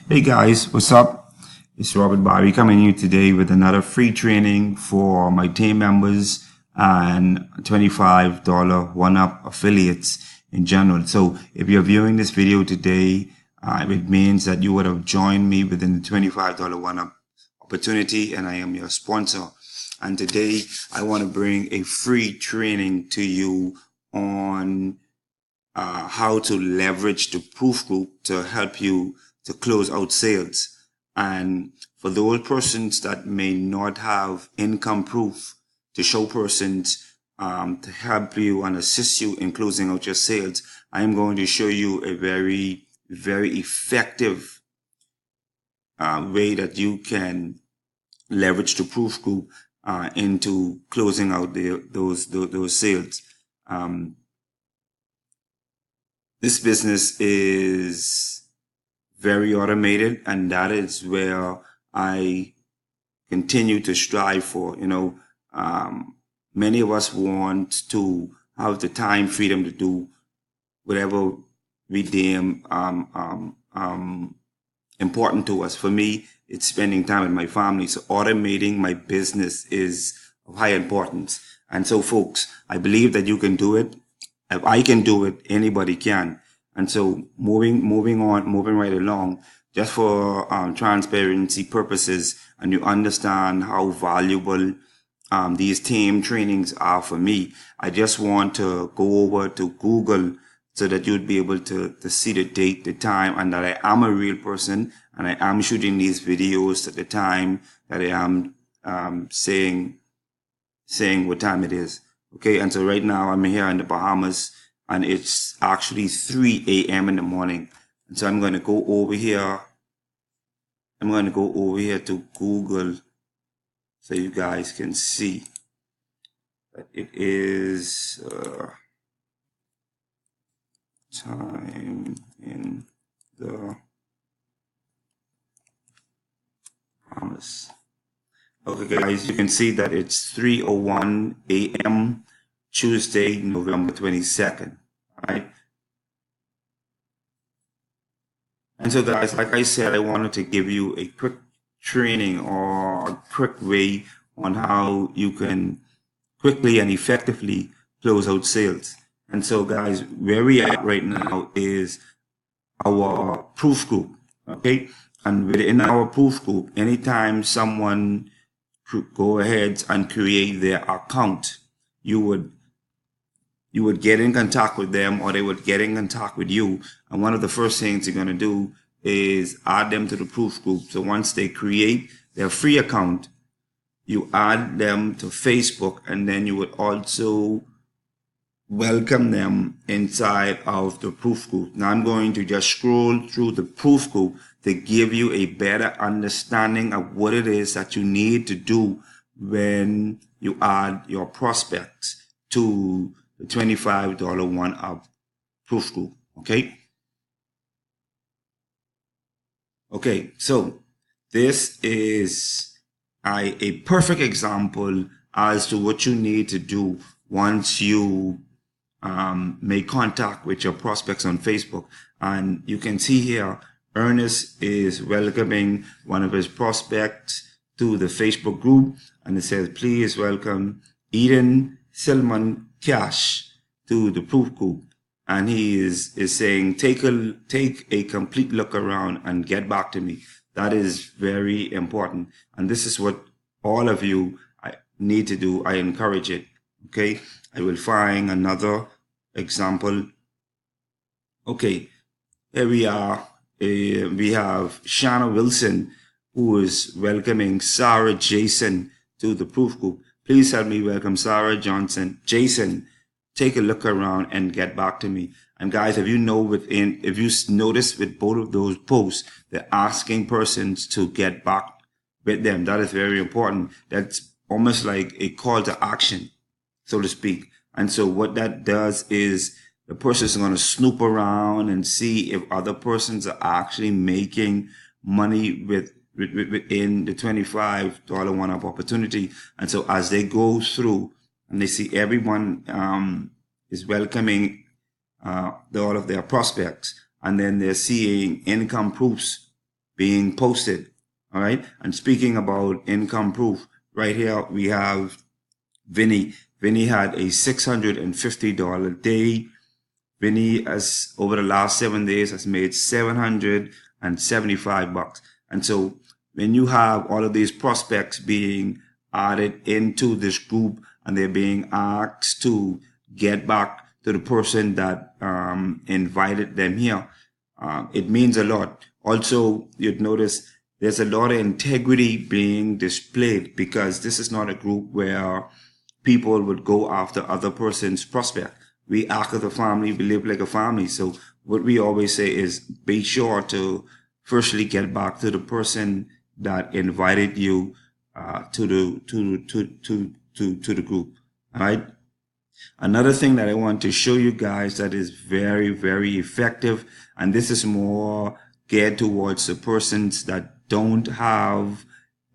Hey guys, what's up? It's Robert Bobby coming to you today with another free training for my team members and $25 1UP affiliates in general. So if you're viewing this video today, it means that you would have joined me within the $25 1UP opportunity, and I am your sponsor. And today I want to bring a free training to you on how to leverage the proof group to help you to close out sales. And for those persons that may not have income proof to show persons to help you and assist you in closing out your sales, I am going to show you a very effective way that you can leverage the proof group into closing out those sales. This business is very automated, and that is where I continue to strive for. Many of us want to have the time freedom to do whatever we deem important to us. For me, it's spending time with my family. So automating my business is of high importance. And so folks, I believe that you can do it. If I can do it, anybody can. And so moving right along, just for transparency purposes, and you understand how valuable these team trainings are for me, I just want to go over to Google so that you'd be able to see the date, the time, and that I am a real person, and I am shooting these videos at the time that I am saying what time it is. Okay, and so right now I'm here in the Bahamas, and it's actually 3 a.m. in the morning. And so I'm going to go over here. I'm going to go over here to Google so you guys can see that it is time in the Bahamas. Okay, guys, you can see that it's 3:01 a.m. Tuesday, November 22nd, right? And so guys, like I said, I wanted to give you a quick training or a quick way on how you can quickly and effectively close out sales. And so guys, where we are right now is our proof group, okay? And within our proof group, anytime someone go ahead and create their account, you would get in contact with them, or they would get in contact with you. And one of the first things you're going to do is add them to the proof group. So once they create their free account, you add them to Facebook, and then you would also welcome them inside of the proof group. Now I'm going to just scroll through the proof group to give you a better understanding of what it is that you need to do when you add your prospects to the $25 1UP proof group. Okay, so this is a perfect example as to what you need to do once you make contact with your prospects on Facebook. And you can see here, Ernest is welcoming one of his prospects to the Facebook group, and it says, please welcome Eden Silman Cash to the proof group. And he is saying, take a complete look around and get back to me. That is very important. And this is what all of you need to do. I encourage it. Okay. I will find another example. Okay. Here we are. We have Shanna Wilson, who is welcoming Sarah Jason to the proof group. Please help me welcome Sarah Jason. Take a look around and get back to me. And guys, if you notice with both of those posts, they're asking persons to get back with them. That is very important. That's almost like a call to action, so to speak. And so what that does is the person is going to snoop around and see if other persons are actually making money within the $25 1UP opportunity. And so as they go through and they see everyone is welcoming all of their prospects, and then they're seeing income proofs being posted. All right. And speaking about income proof, right here we have Vinny. Vinny had a $650 day. Vinny has, over the last 7 days, has made $775. And so when you have all of these prospects being added into this group and they're being asked to get back to the person that invited them here, it means a lot. Also, you'd notice there's a lot of integrity being displayed, because this is not a group where people would go after other person's prospect. We act as a family, we live like a family. So what we always say is be sure to firstly get back to the person that invited you to the group. All right. Another thing that I want to show you guys that is very, very effective, and this is more geared towards the persons that don't have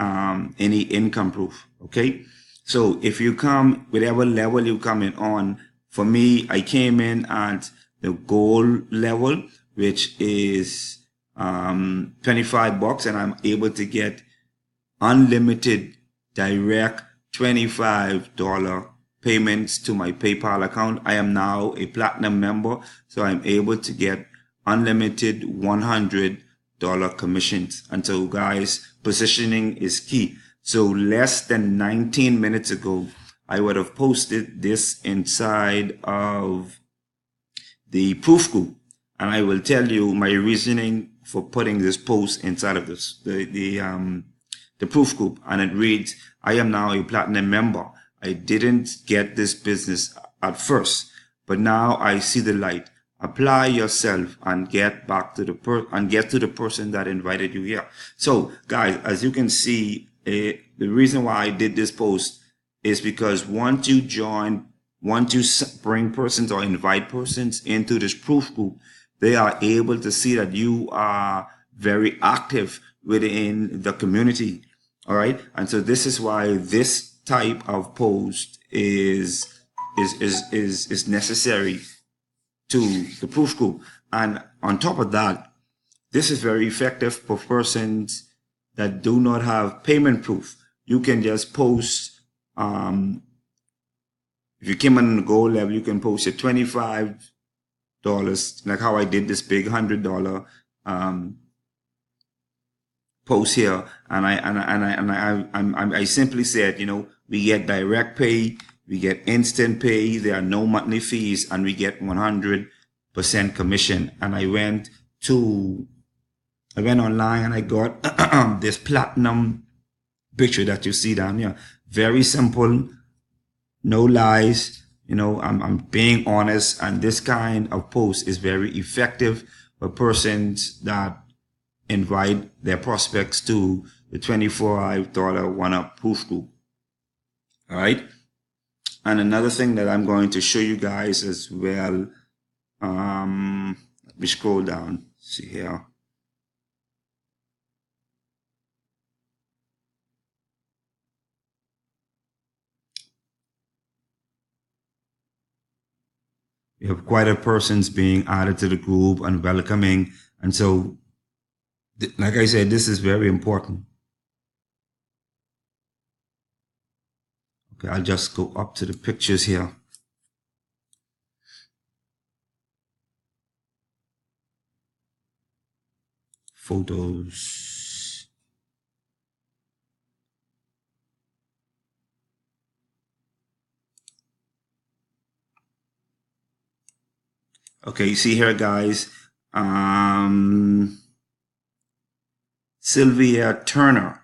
any income proof. Okay. So if you come, whatever level you come in on, for me, I came in at the gold level, which is $25, and I'm able to get unlimited direct $25 payments to my PayPal account. I am now a platinum member, so I'm able to get unlimited $100 commissions. And so guys, positioning is key. So less than 19 minutes ago, I would have posted this inside of the proof group. And I will tell you my reasoning for putting this post inside of this, the proof group. And it reads, I am now a platinum member. I didn't get this business at first, but now I see the light. Apply yourself and get back to the person that invited you here. So guys, as you can see, the reason why I did this post is because once you bring persons or invite persons into this proof group, they are able to see that you are very active within the community. All right. And so this is why this type of post is necessary to the proof group. And on top of that, this is very effective for persons that do not have payment proof. You can just post, if you came on the gold level, you can post your $25, like how I did this big $100 post here, and I simply said, you know, we get direct pay, we get instant pay, there are no monthly fees, and we get 100% commission. And I went online and I got this platinum picture that you see down here. Very simple, no lies. You know, I'm being honest, and this kind of post is very effective for persons that invite their prospects to the $25 1Up proof group. All right. And another thing that I'm going to show you guys as well. Let me scroll down. See here. We have quite a persons being added to the group and welcoming. And so, like I said, this is very important. Okay, I'll just go up to the pictures here. Photos. Okay, you see here, guys. Sylvia Turner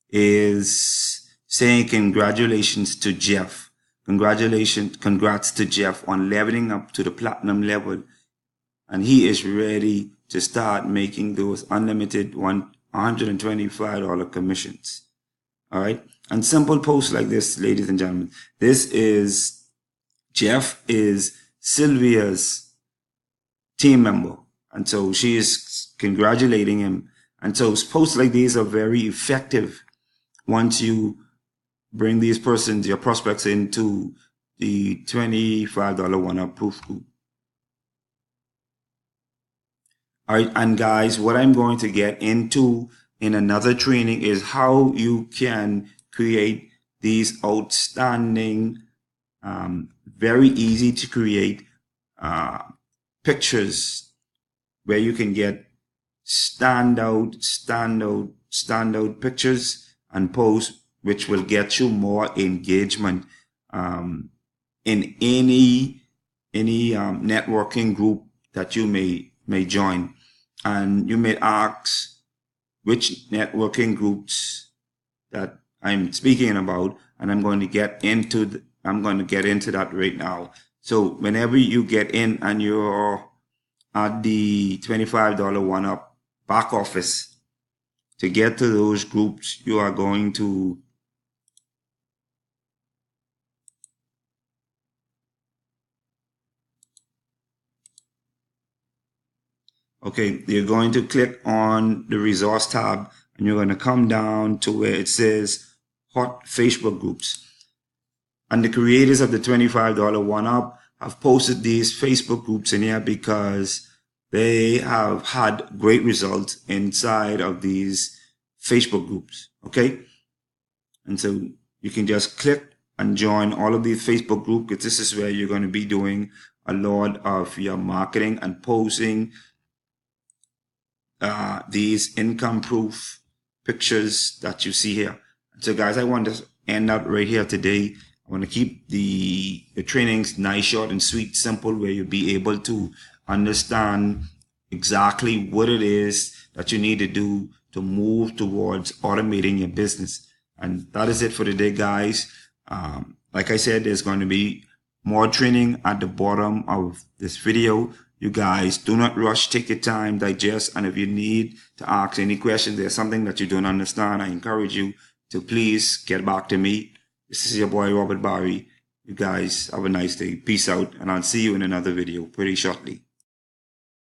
is saying congratulations to Jeff. Congrats to Jeff on leveling up to the platinum level. And he is ready to start making those unlimited $125 commissions. All right. And simple posts like this, ladies and gentlemen. This is Jeff is Sylvia's team member. And so she is congratulating him. And so posts like these are very effective once you bring these persons, your prospects, into the $25 1Up proof group. All right, and guys, what I'm going to get into in another training is how you can create these outstanding, very easy to create pictures where you can get standout pictures and posts, which will get you more engagement in any networking group that you may join. And you may ask which networking groups that I'm speaking about, and I'm going to get into that right now. So whenever you get in and you're at the $25 1Up back office, to get to those groups, you are going to you're going to click on the resource tab, and you're going to come down to where it says hot Facebook groups. And the creators of the $25 1Up have posted these Facebook groups in here because they have had great results inside of these Facebook groups. Okay. And so you can just click and join all of these Facebook groups, because this is where you're going to be doing a lot of your marketing and posting these income proof pictures that you see here. So guys, I want to end up right here today. I want to keep the trainings nice, short and sweet, simple, where you'll be able to understand exactly what it is that you need to do to move towards automating your business. And that is it for today, guys. Like I said, there's going to be more training at the bottom of this video. You guys do not rush, take your time, digest, and if you need to ask any questions, there's something that you don't understand, I encourage you to please get back to me. This is your boy Robert Barry. You guys have a nice day. Peace out, and I'll see you in another video pretty shortly.